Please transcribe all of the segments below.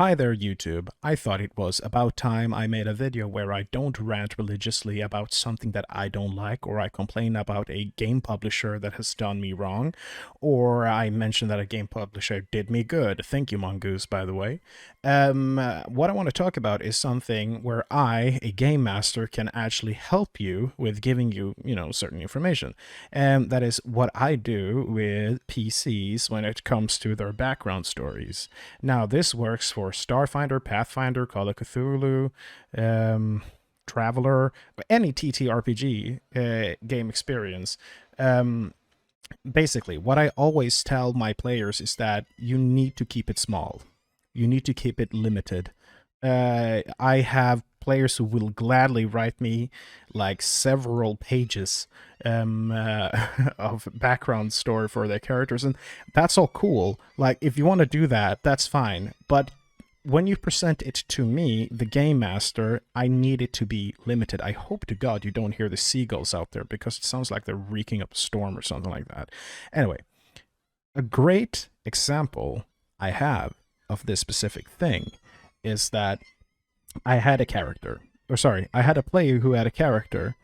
Hi there, YouTube. I thought it was about time I made a video where I don't rant religiously about something that I don't like, or I complain about a game publisher that has done me wrong, or I mention that a game publisher did me good. Thank you, Mongoose, by the way. What I want to talk about is something where I, a game master, can actually help you with giving you, certain information. And that is what I do with PCs when it comes to their background stories. Now, this works for Starfinder, Pathfinder, Call of Cthulhu, Traveler, any TTRPG game experience. Um, Basically, what I always tell my players is that you need to keep it small. You need to keep it limited. I have players who will gladly write me like several pages of background story for their characters, and that's all cool. Like, if you want to do that, that's fine. But when you present it to me, the game master, I need it to be limited. I hope to God you don't hear the seagulls out there because it sounds like they're wreaking up a storm or something like that. Anyway, a great example I have of this specific thing is that I had a character, or sorry, I had a player who had a character.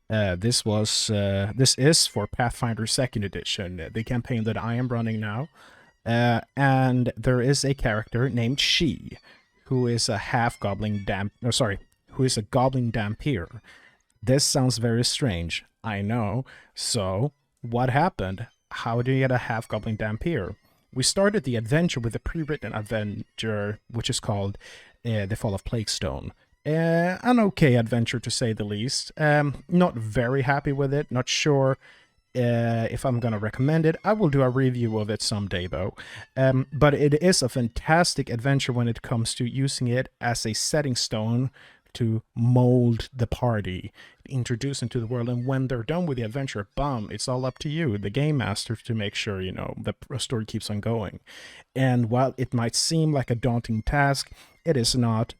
This is for Pathfinder Second Edition, the campaign that I am running now. And there is a character named She, who is a half goblin who is a goblin dampier. This sounds very strange, I know. So, what happened? How do you get a half goblin dampier? We started the adventure with a pre-written adventure, which is called The Fall of Plaguestone. An okay adventure, to say the least. Not very happy with it. Not sure if I'm going to recommend it. I will do a review of it someday, though. But it is a fantastic adventure when it comes to using it as a setting stone to mold the party, introduce into the world, and when they're done with the adventure, bum, it's all up to you, the game master, to make sure, the story keeps on going. And while it might seem like a daunting task, it is not.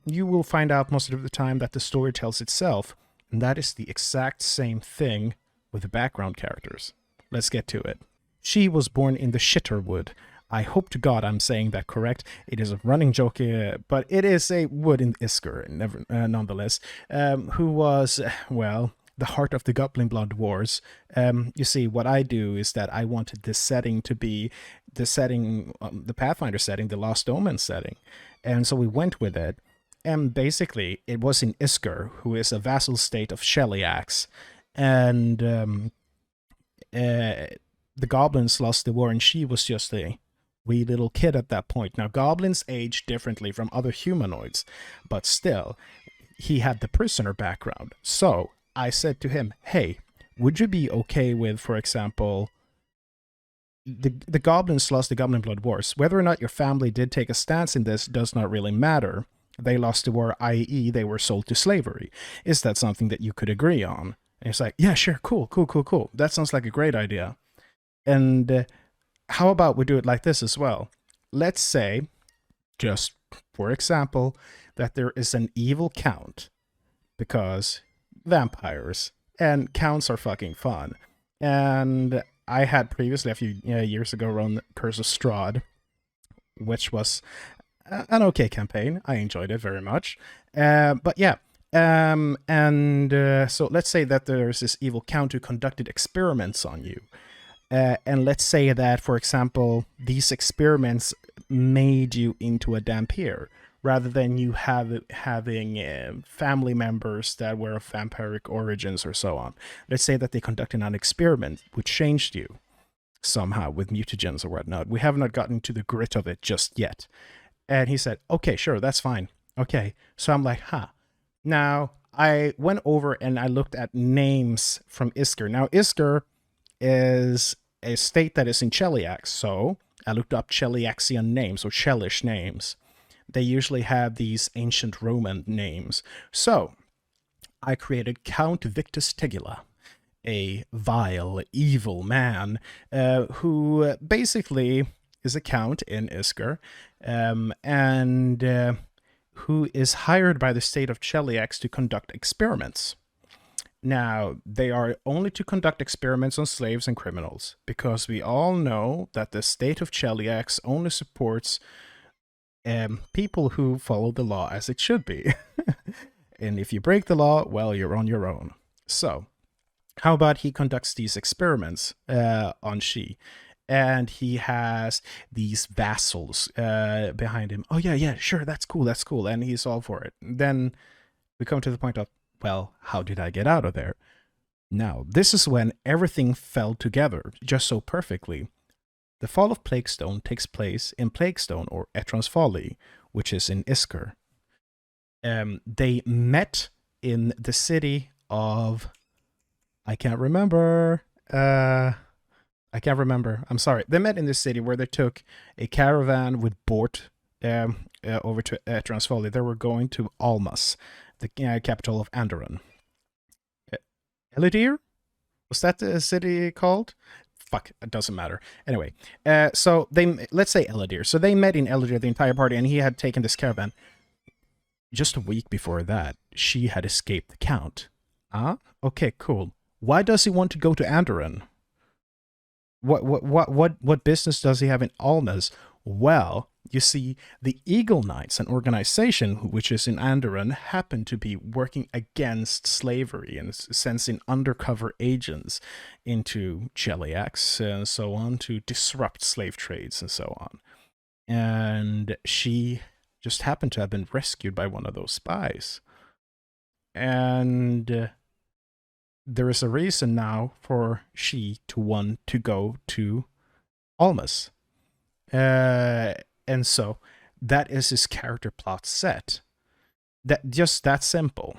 You will find out most of the time that the story tells itself, and that is the exact same thing with the background characters. Let's get to it. She was born in the Shitterwood. I hope to God I'm saying that correct. It is a running joke, but it is a wood in Isker, nonetheless, who was, well, the heart of the Goblin Blood Wars. You see, what I do is that I wanted this setting to be the setting, the Pathfinder setting, the Lost Omen setting. And so we went with it. And basically, it was in Isker, who is a vassal state of Sheliax. And the goblins lost the war, and she was just a wee little kid at that point. Now, goblins age differently from other humanoids, but still, he had the prisoner background. So I said to him, hey, would you be okay with, for example, the goblins lost the Goblin Blood Wars. Whether or not your family did take a stance in this does not really matter. They lost the war, i.e., they were sold to slavery. Is that something that you could agree on? And it's like, yeah, sure, cool. That sounds like a great idea. And how about we do it like this as well? Let's say, just for example, that there is an evil count, because vampires, and counts are fucking fun. And I had previously, a few years ago, run Curse of Strahd, which was an okay campaign. I enjoyed it very much. But yeah, so let's say that there's this evil count who conducted experiments on you. And let's say that, for example, these experiments made you into a dampier, rather than you having family members that were of vampiric origins or so on. Let's say that they conducted an experiment which changed you somehow with mutagens or whatnot. We have not gotten to the grit of it just yet. And he said, okay, sure, that's fine. Okay. So I'm like, huh. Now, I went over and I looked at names from Isker. Now, Isker is a state that is in Cheliax, so I looked up Cheliaxian names, or Chelish names. They usually have these ancient Roman names. So I created Count Victus Tegula, a vile, evil man who basically is a count in Isker, and who is hired by the state of Cheliax to conduct experiments. Now, they are only to conduct experiments on slaves and criminals, because we all know that the state of Cheliax only supports people who follow the law as it should be. And if you break the law, well, you're on your own. So, how about he conducts these experiments on She? And he has these vassals behind him. Oh, yeah, sure, that's cool. And he's all for it. Then we come to the point of, well, how did I get out of there? Now, this is when everything fell together just so perfectly. The fall of Plaguestone takes place in Plaguestone, or Etron's Folly, which is in Isker. They met in the city of... I can't remember. I'm sorry. They met in this city where they took a caravan with Bort over to Etron's Folly. They were going to Almas, the capital of Andoran. Elidir? Was that the city called? Fuck, it doesn't matter. Anyway, so let's say Elidir. So they met in Elidir, the entire party, and he had taken this caravan. Just a week before that, She had escaped the Count. Okay, cool. Why does he want to go to Andoran? What business does he have in Almas? Well, you see, the Eagle Knights, an organization which is in Andoran, happen to be working against slavery and sending undercover agents into Cheliax and so on to disrupt slave trades and so on. And She just happened to have been rescued by one of those spies. And there is a reason now for She to want to go to Almas. And so that is his character plot set. That simple.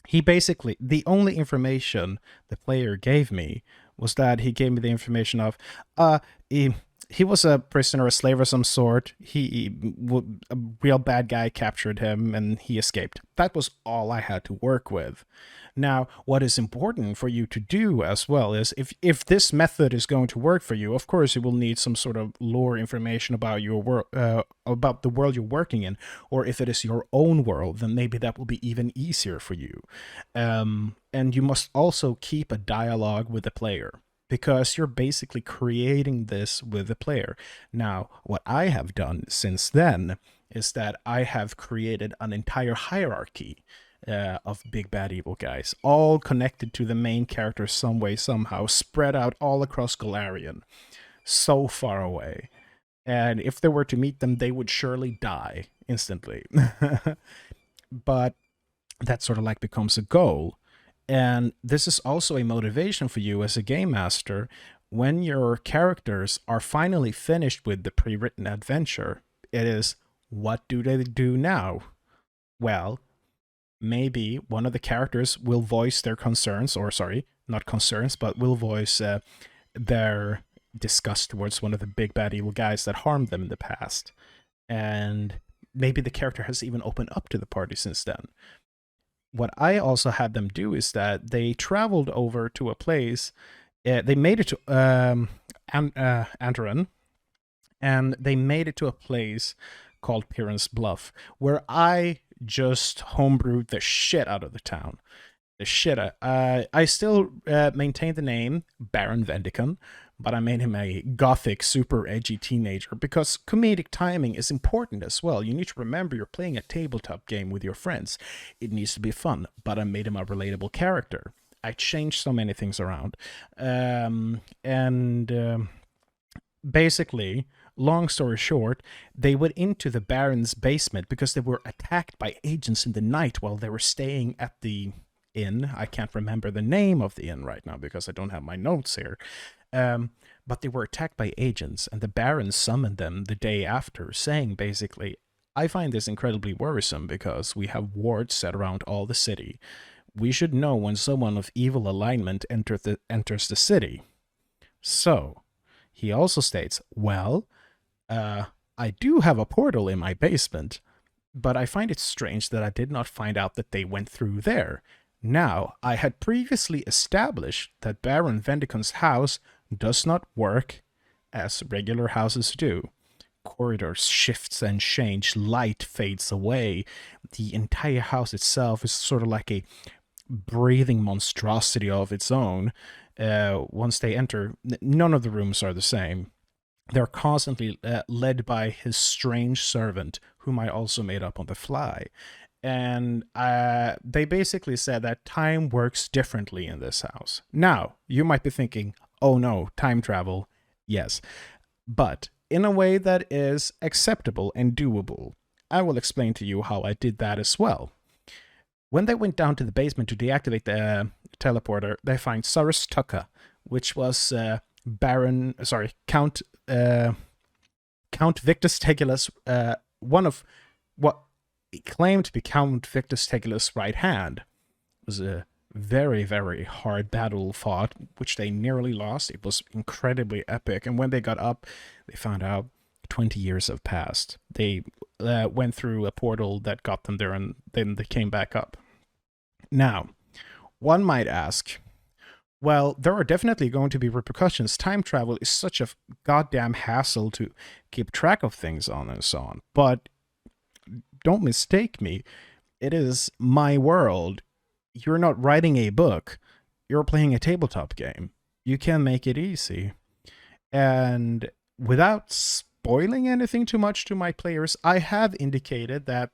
He basically, the only information the player gave me was that he gave me the information of, he was a prisoner, a slave of some sort. A real bad guy captured him and he escaped. That was all I had to work with. Now, what is important for you to do as well is, if this method is going to work for you, of course you will need some sort of lore information about your about the world you're working in, or if it is your own world, then maybe that will be even easier for you. And you must also keep a dialogue with the player, because you're basically creating this with the player. Now, what I have done since then is that I have created an entire hierarchy of big bad evil guys, all connected to the main character some way, somehow, spread out all across Golarion, so far away. And if they were to meet them, they would surely die instantly. But that sort of like becomes a goal. And this is also a motivation for you as a game master. When your characters are finally finished with the pre-written adventure, it is, what do they do now? Well, maybe one of the characters will voice their concerns, or sorry, not concerns, but will voice their disgust towards one of the big bad evil guys that harmed them in the past. And maybe the character has even opened up to the party since then. What I also had them do is that they traveled over to a place, they made it to Andoran, and they made it to a place called Piran's Bluff, where I just homebrewed the shit out of the town. I still maintain the name Baron Vendicon, but I made him a gothic, super edgy teenager, because comedic timing is important as well. You need to remember you're playing a tabletop game with your friends. It needs to be fun, but I made him a relatable character. I changed so many things around. Basically, long story short, they went into the Baron's basement because they were attacked by agents in the night while they were staying at the inn. I can't remember the name of the inn right now because I don't have my notes here. But they were attacked by agents, and the Baron summoned them the day after, saying basically, I find this incredibly worrisome because we have wards set around all the city. We should know when someone of evil alignment enters the city. So, he also states, well, I do have a portal in my basement, but I find it strange that I did not find out that they went through there. Now, I had previously established that Baron Vendicon's house does not work as regular houses do. Corridors shifts and change, light fades away. The entire house itself is sort of like a breathing monstrosity of its own. Once they enter, none of the rooms are the same. They're constantly led by his strange servant, whom I also made up on the fly. And they basically said that time works differently in this house. Now, you might be thinking, oh no, time travel. Yes, but in a way that is acceptable and doable. I will explain to you how I did that as well. When they went down to the basement to deactivate the teleporter, they find Sarastaka, which was Count Victus Tegula's, one of what claimed to be Count Victus Tegula's right hand. It was a very, very hard battle fought, which they nearly lost. It was incredibly epic. And when they got up, they found out 20 years have passed. They went through a portal that got them there, and then they came back up. Now, one might ask, well, there are definitely going to be repercussions. Time travel is such a goddamn hassle to keep track of things on and so on. But don't mistake me. It is my world. You're not writing a book. You're playing a tabletop game. You can make it easy. And without spoiling anything too much to my players, I have indicated that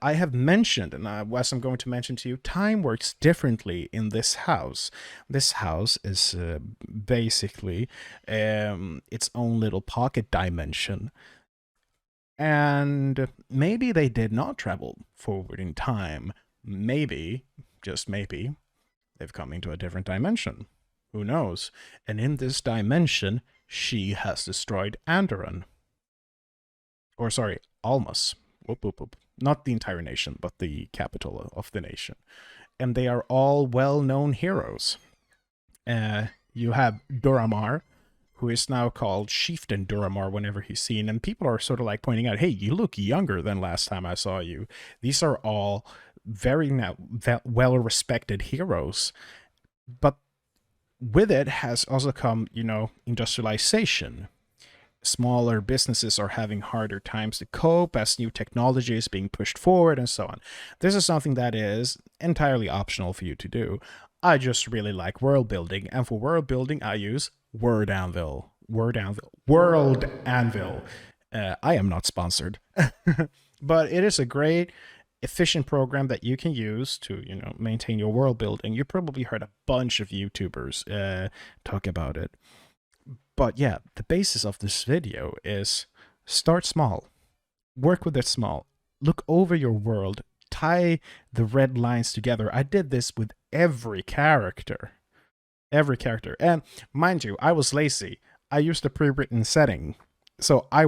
I have mentioned, and as I'm going to mention to you, time works differently in this house. This house is basically its own little pocket dimension. And maybe they did not travel forward in time. Maybe, just maybe, they've come into a different dimension. Who knows? And in this dimension, she has destroyed Andoran. Or sorry, Almas. Whoop, whoop, whoop. Not the entire nation, but the capital of the nation. And they are all well-known heroes. You have Duramar, who is now called Chieftain Duramar whenever he's seen, and people are sort of like pointing out, hey, you look younger than last time I saw you. These are all very well-respected heroes. But with it has also come, industrialization. Smaller businesses are having harder times to cope as new technology is being pushed forward and so on. This is something that is entirely optional for you to do. I just really like world building, and for world building I use World Anvil. I am not sponsored. But it is a great, efficient program that you can use to, maintain your world building. You probably heard a bunch of YouTubers talk about it. But yeah, the basis of this video is start small. Work with it small. Look over your world. Tie the red lines together. I did this with every character. Every character. And mind you, I was lazy. I used a pre-written setting. So I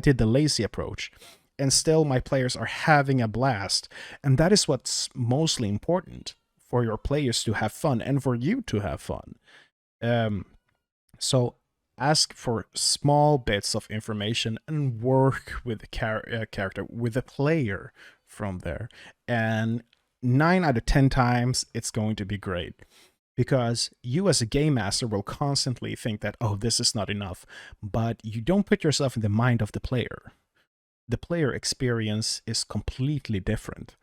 did the lazy approach. And still my players are having a blast. And that is what's mostly important, for your players to have fun and for you to have fun. So ask for small bits of information and work with the character, with the player from there. And 9 out of 10 times, it's going to be great. Because you as a game master will constantly think that, oh, this is not enough. But you don't put yourself in the mind of the player. The player experience is completely different.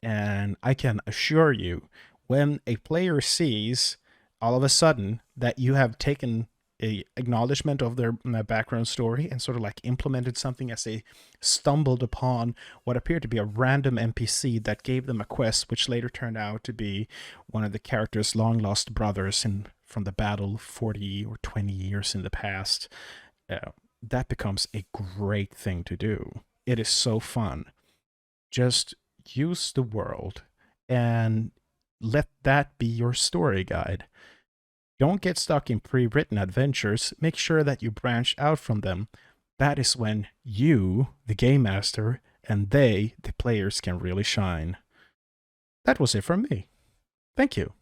And I can assure you, when a player sees all of a sudden that you have taken a acknowledgement of their background story and sort of like implemented something as they stumbled upon what appeared to be a random NPC that gave them a quest, which later turned out to be one of the character's long lost brothers from the battle 40 or 20 years in the past. That becomes a great thing to do. It is so fun. Just use the world and let that be your story guide. Don't get stuck in pre-written adventures. Make sure that you branch out from them. That is when you, the game master, and they, the players, can really shine. That was it from me. Thank you.